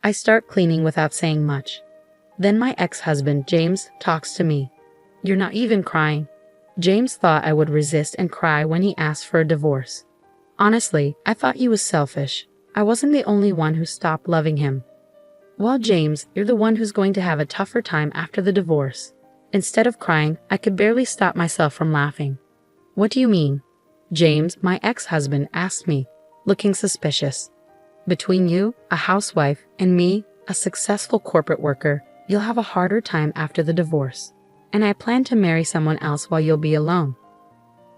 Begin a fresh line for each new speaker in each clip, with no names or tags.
I start cleaning without saying much. Then my ex-husband, James, talks to me. "You're not even crying." James thought I would resist and cry when he asked for a divorce. Honestly, I thought he was selfish. I wasn't the only one who stopped loving him. "Well, James, you're the one who's going to have a tougher time after the divorce." Instead of crying, I could barely stop myself from laughing. "What do you mean?" James, my ex-husband, asked me, looking suspicious. "Between you, a housewife, and me, a successful corporate worker, you'll have a harder time after the divorce. And I plan to marry someone else while you'll be alone."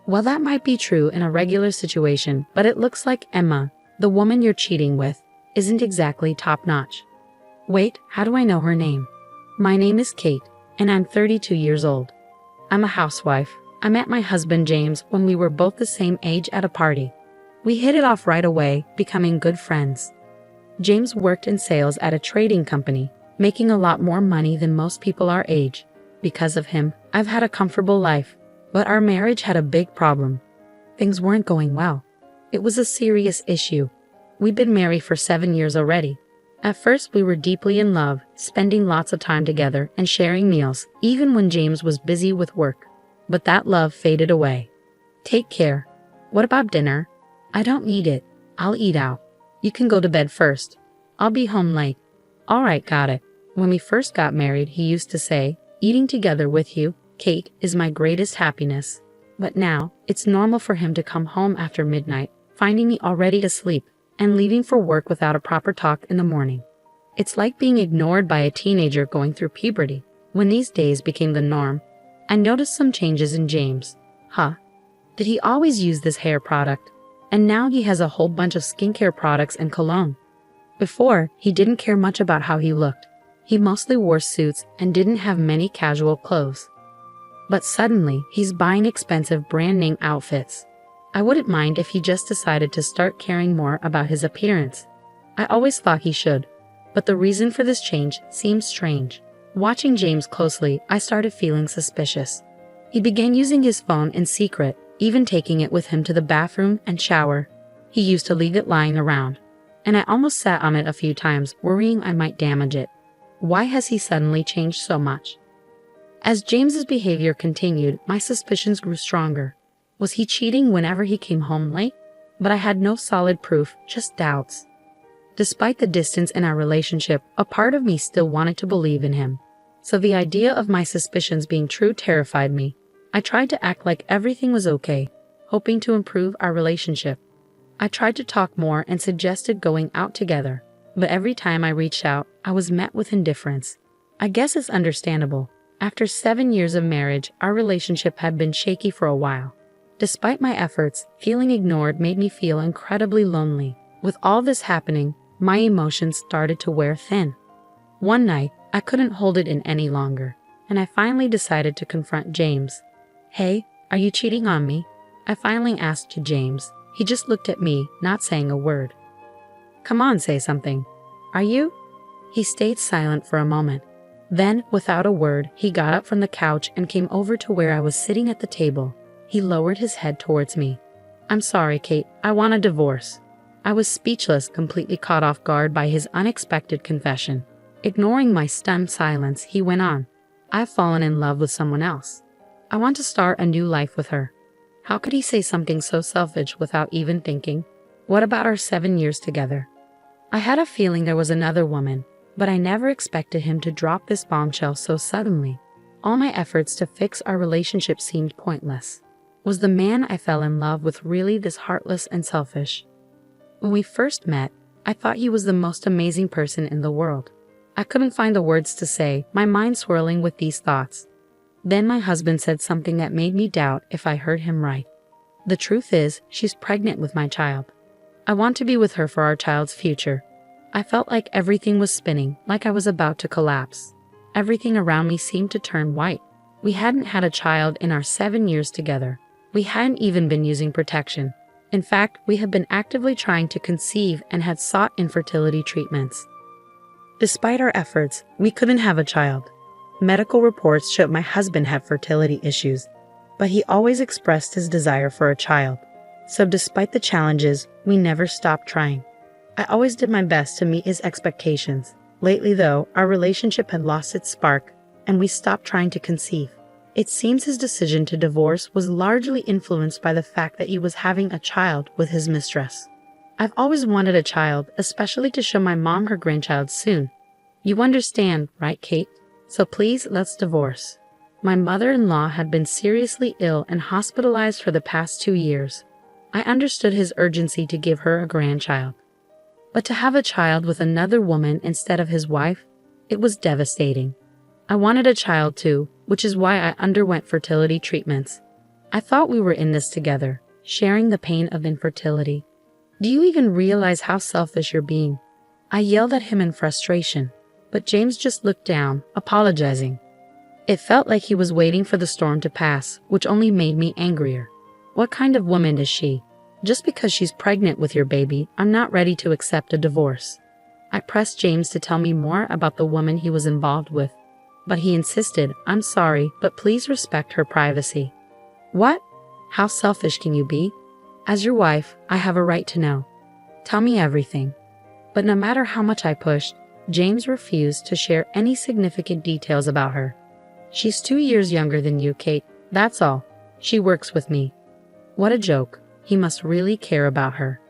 Well, that might be true in a regular situation, but it looks like Emma, the woman you're cheating with, isn't exactly top-notch. Wait, how do I know her name? My name is Kate, and I'm 32 years old. I'm a housewife. I met my husband James when we were both the same age at a party. We hit it off right away, becoming good friends. James worked in sales at a trading company, making a lot more money than most people our age. Because of him, I've had a comfortable life, but our marriage had a big problem. Things weren't going well. It was a serious issue. We'd been married for 7 years already. At first, we were deeply in love, spending lots of time together and sharing meals, even when James was busy with work. But that love faded away. "Take care. What about dinner?" "I don't need it. I'll eat out. You can go to bed first. I'll be home late." "All right, got it." When we first got married, he used to say, "Eating together with you, Kate, is my greatest happiness." But now, it's normal for him to come home after midnight, finding me already asleep, and leaving for work without a proper talk in the morning. It's like being ignored by a teenager going through puberty. When these days became the norm, I noticed some changes in James. Did he always use this hair product? And now he has a whole bunch of skincare products and cologne. Before, he didn't care much about how he looked. He mostly wore suits and didn't have many casual clothes. But suddenly, he's buying expensive brand-name outfits. I wouldn't mind if he just decided to start caring more about his appearance. I always thought he should, but the reason for this change seems strange. Watching James closely, I started feeling suspicious. He began using his phone in secret, even taking it with him to the bathroom and shower. He used to leave it lying around, and I almost sat on it a few times, worrying I might damage it. Why has he suddenly changed so much? As James's behavior continued, my suspicions grew stronger. Was he cheating whenever he came home late? But I had no solid proof, just doubts. Despite the distance in our relationship, a part of me still wanted to believe in him. So the idea of my suspicions being true terrified me. I tried to act like everything was okay, hoping to improve our relationship. I tried to talk more and suggested going out together, but every time I reached out, I was met with indifference. I guess it's understandable. After 7 years of marriage, our relationship had been shaky for a while. Despite my efforts, feeling ignored made me feel incredibly lonely. With all this happening, my emotions started to wear thin. One night, I couldn't hold it in any longer, and I finally decided to confront James. "Hey, are you cheating on me?" I finally asked to James. He just looked at me, not saying a word. "Come on, say something. Are you?" He stayed silent for a moment. Then, without a word, he got up from the couch and came over to where I was sitting at the table. He lowered his head towards me. "I'm sorry, Kate. I want a divorce." I was speechless, completely caught off guard by his unexpected confession. Ignoring my stunned silence, he went on. "I've fallen in love with someone else. I want to start a new life with her." How could he say something so selfish without even thinking? What about our 7 years together? I had a feeling there was another woman, but I never expected him to drop this bombshell so suddenly. All my efforts to fix our relationship seemed pointless. Was the man I fell in love with really this heartless and selfish? When we first met, I thought he was the most amazing person in the world. I couldn't find the words to say, my mind swirling with these thoughts. Then my husband said something that made me doubt if I heard him right. The truth is, she's pregnant with my child. I want to be with her for our child's future. I felt like everything was spinning, like I was about to collapse. Everything around me seemed to turn white. We hadn't had a child in our 7 years together. We hadn't even been using protection. In fact, we had been actively trying to conceive and had sought infertility treatments. Despite our efforts, we couldn't have a child. Medical reports showed my husband had fertility issues, but he always expressed his desire for a child. So despite the challenges, we never stopped trying. I always did my best to meet his expectations. Lately, though, our relationship had lost its spark, and we stopped trying to conceive. It seems his decision to divorce was largely influenced by the fact that he was having a child with his mistress. I've always wanted a child, especially to show my mom her grandchild soon. You understand, right, Kate? So please, let's divorce. My mother-in-law had been seriously ill and hospitalized for the past 2 years. I understood his urgency to give her a grandchild. But to have a child with another woman instead of his wife, it was devastating. I wanted a child too, which is why I underwent fertility treatments. I thought we were in this together, sharing the pain of infertility. Do you even realize how selfish you're being? I yelled at him in frustration, but James just looked down, apologizing. It felt like he was waiting for the storm to pass, which only made me angrier. What kind of woman is she? Just because she's pregnant with your baby, I'm not ready to accept a divorce. I pressed James to tell me more about the woman he was involved with, but he insisted, I'm sorry, but please respect her privacy. What? How selfish can you be? As your wife, I have a right to know. Tell me everything. But no matter how much I pushed, James refused to share any significant details about her. She's 2 years younger than you, Kate. That's all. She works with me. What a joke. He must really care about her.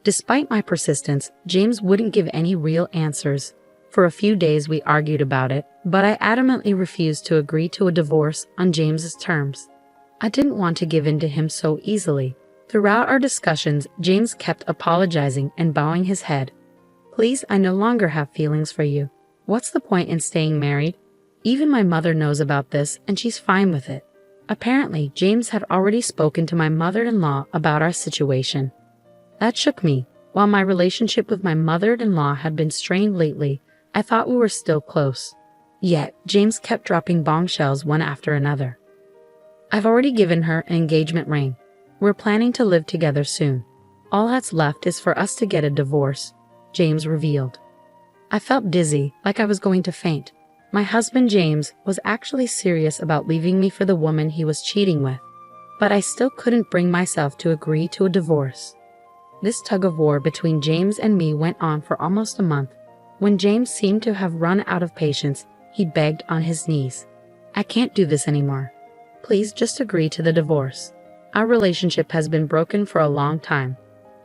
Despite my persistence, James wouldn't give any real answers. For a few days we argued about it, but I adamantly refused to agree to a divorce on James's terms. I didn't want to give in to him so easily. Throughout our discussions, James kept apologizing and bowing his head. Please, I no longer have feelings for you. What's the point in staying married? Even my mother knows about this, and she's fine with it. Apparently, James had already spoken to my mother-in-law about our situation. That shook me. While my relationship with my mother-in-law had been strained lately, I thought we were still close. Yet, James kept dropping bombshells one after another. I've already given her an engagement ring. We're planning to live together soon. All that's left is for us to get a divorce, James revealed. I felt dizzy, like I was going to faint. My husband James was actually serious about leaving me for the woman he was cheating with, but I still couldn't bring myself to agree to a divorce. This tug-of-war between James and me went on for almost a month. When James seemed to have run out of patience, he begged on his knees. I can't do this anymore. Please just agree to the divorce. Our relationship has been broken for a long time.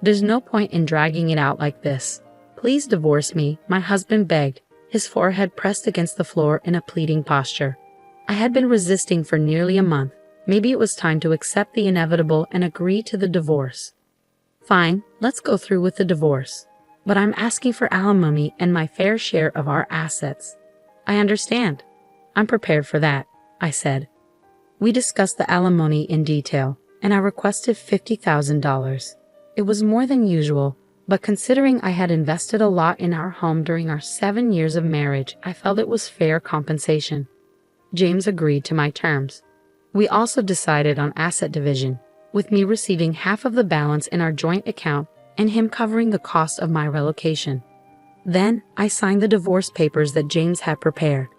There's no point in dragging it out like this. Please divorce me, my husband begged, his forehead pressed against the floor in a pleading posture. I had been resisting for nearly a month. Maybe it was time to accept the inevitable and agree to the divorce. Fine, let's go through with the divorce. But I'm asking for alimony and my fair share of our assets. I understand. I'm prepared for that, I said. We discussed the alimony in detail, and I requested $50,000. It was more than usual, but considering I had invested a lot in our home during our 7 years of marriage, I felt it was fair compensation. James agreed to my terms. We also decided on asset division, with me receiving half of the balance in our joint account and him covering the cost of my relocation. Then, I signed the divorce papers that James had prepared.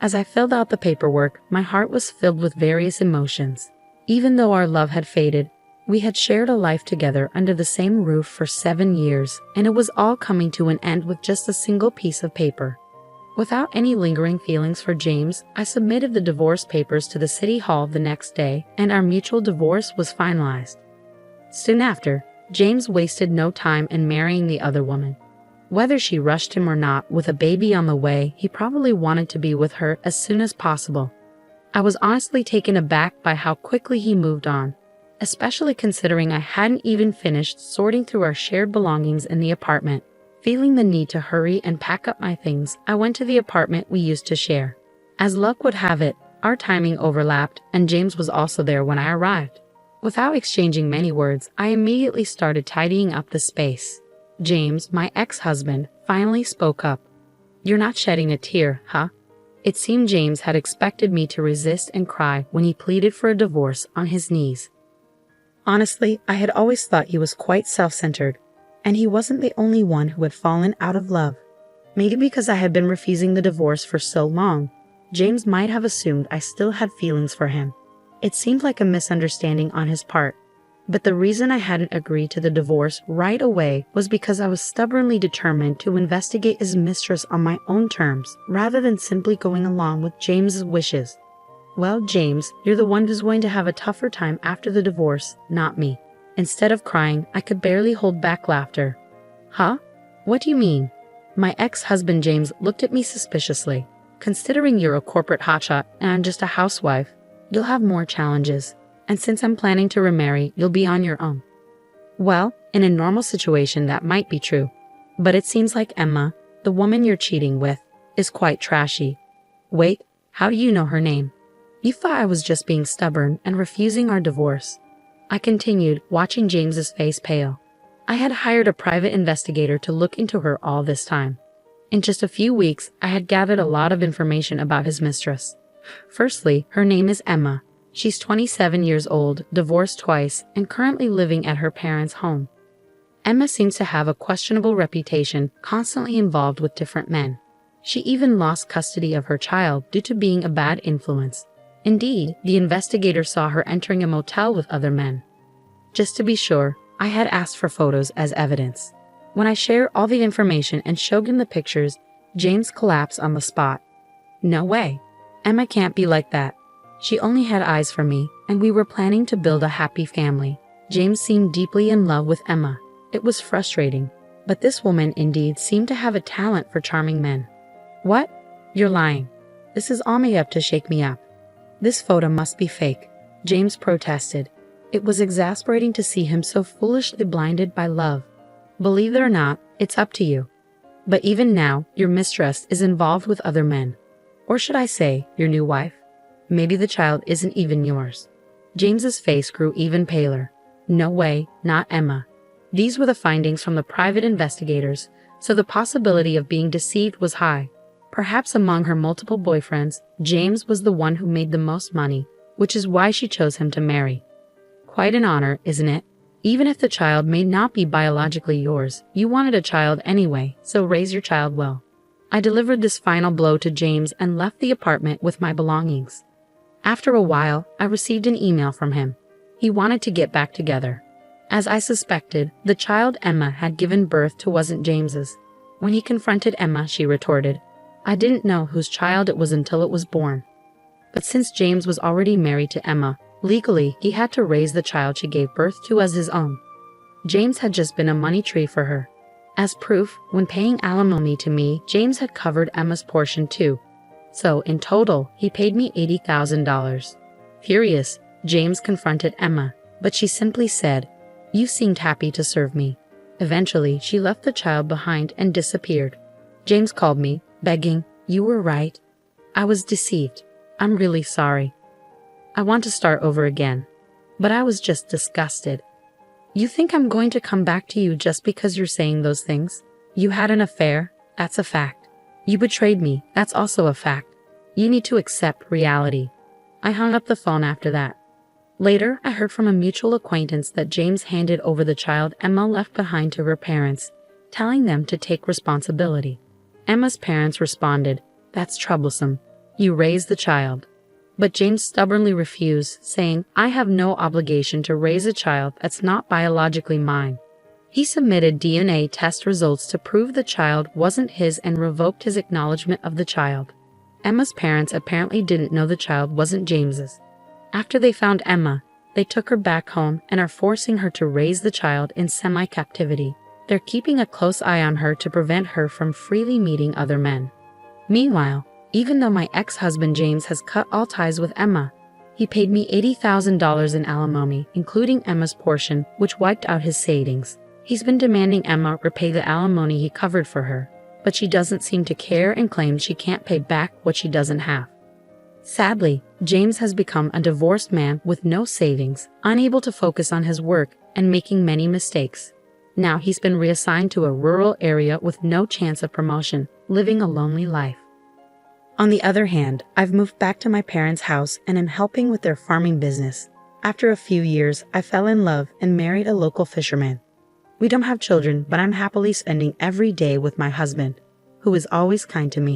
As I filled out the paperwork, my heart was filled with various emotions. Even though our love had faded, we had shared a life together under the same roof for 7 years, and it was all coming to an end with just a single piece of paper. Without any lingering feelings for James, I submitted the divorce papers to the city hall the next day, and our mutual divorce was finalized. Soon after, James wasted no time in marrying the other woman. Whether she rushed him or not, with a baby on the way, he probably wanted to be with her as soon as possible. I was honestly taken aback by how quickly he moved on, especially considering I hadn't even finished sorting through our shared belongings in the apartment. Feeling the need to hurry and pack up my things, I went to the apartment we used to share. As luck would have it, our timing overlapped, and James was also there when I arrived. Without exchanging many words, I immediately started tidying up the space. James, my ex-husband, finally spoke up. "You're not shedding a tear, huh?" It seemed James had expected me to resist and cry when he pleaded for a divorce on his knees. Honestly, I had always thought he was quite self-centered, and he wasn't the only one who had fallen out of love. Maybe because I had been refusing the divorce for so long, James might have assumed I still had feelings for him. It seemed like a misunderstanding on his part. But the reason I hadn't agreed to the divorce right away was because I was stubbornly determined to investigate his mistress on my own terms, rather than simply going along with James's wishes. Well, James, you're the one who's going to have a tougher time after the divorce, not me. Instead of crying, I could barely hold back laughter. Huh? What do you mean? My ex-husband James looked at me suspiciously. Considering you're a corporate hotshot and I'm just a housewife, you'll have more challenges. And since I'm planning to remarry, you'll be on your own. Well, in a normal situation that might be true. But it seems like Emma, the woman you're cheating with, is quite trashy. Wait, how do you know her name? You thought I was just being stubborn and refusing our divorce. I continued, watching James's face pale. I had hired a private investigator to look into her all this time. In just a few weeks, I had gathered a lot of information about his mistress. Firstly, her name is Emma. She's 27 years old, divorced twice, and currently living at her parents' home. Emma seems to have a questionable reputation, constantly involved with different men. She even lost custody of her child due to being a bad influence. Indeed, the investigator saw her entering a motel with other men. Just to be sure, I had asked for photos as evidence. When I shared all the information and showed him the pictures, James collapsed on the spot. No way. Emma can't be like that. She only had eyes for me, and we were planning to build a happy family. James seemed deeply in love with Emma. It was frustrating, but this woman indeed seemed to have a talent for charming men. What? You're lying. This is all made up to shake me up. This photo must be fake, James protested. It was exasperating to see him so foolishly blinded by love. Believe it or not, it's up to you. But even now, your mistress is involved with other men. Or should I say, your new wife? Maybe the child isn't even yours. James's face grew even paler. No way, not Emma. These were the findings from the private investigators, so the possibility of being deceived was high. Perhaps among her multiple boyfriends, James was the one who made the most money, which is why she chose him to marry. Quite an honor, isn't it? Even if the child may not be biologically yours, you wanted a child anyway, so raise your child well. I delivered this final blow to James and left the apartment with my belongings. After a while, I received an email from him. He wanted to get back together. As I suspected, the child Emma had given birth to wasn't James's. When he confronted Emma, she retorted, "I didn't know whose child it was until it was born." But since James was already married to Emma, legally he had to raise the child she gave birth to as his own. James had just been a money tree for her. As proof, when paying alimony to me, James had covered Emma's portion too. So, in total, he paid me $80,000. Furious, James confronted Emma, but she simply said, "You seemed happy to serve me." Eventually, she left the child behind and disappeared. James called me, begging, "You were right. I was deceived. I'm really sorry. I want to start over again." But I was just disgusted. You think I'm going to come back to you just because you're saying those things? You had an affair, that's a fact. You betrayed me, that's also a fact. You need to accept reality. I hung up the phone after that. Later, I heard from a mutual acquaintance that James handed over the child Emma left behind to her parents, telling them to take responsibility. Emma's parents responded, "That's troublesome. You raised the child." But James stubbornly refused, saying, "I have no obligation to raise a child that's not biologically mine." He submitted DNA test results to prove the child wasn't his and revoked his acknowledgement of the child. Emma's parents apparently didn't know the child wasn't James's. After they found Emma, they took her back home and are forcing her to raise the child in semi-captivity. They're keeping a close eye on her to prevent her from freely meeting other men. Meanwhile, even though my ex-husband James has cut all ties with Emma, he paid me $80,000 in alimony, including Emma's portion, which wiped out his savings. He's been demanding Emma repay the alimony he covered for her, but she doesn't seem to care and claims she can't pay back what she doesn't have. Sadly, James has become a divorced man with no savings, unable to focus on his work, and making many mistakes. Now he's been reassigned to a rural area with no chance of promotion, living a lonely life. On the other hand, I've moved back to my parents' house and am helping with their farming business. After a few years, I fell in love and married a local fisherman. We don't have children, but I'm happily spending every day with my husband, who is always kind to me.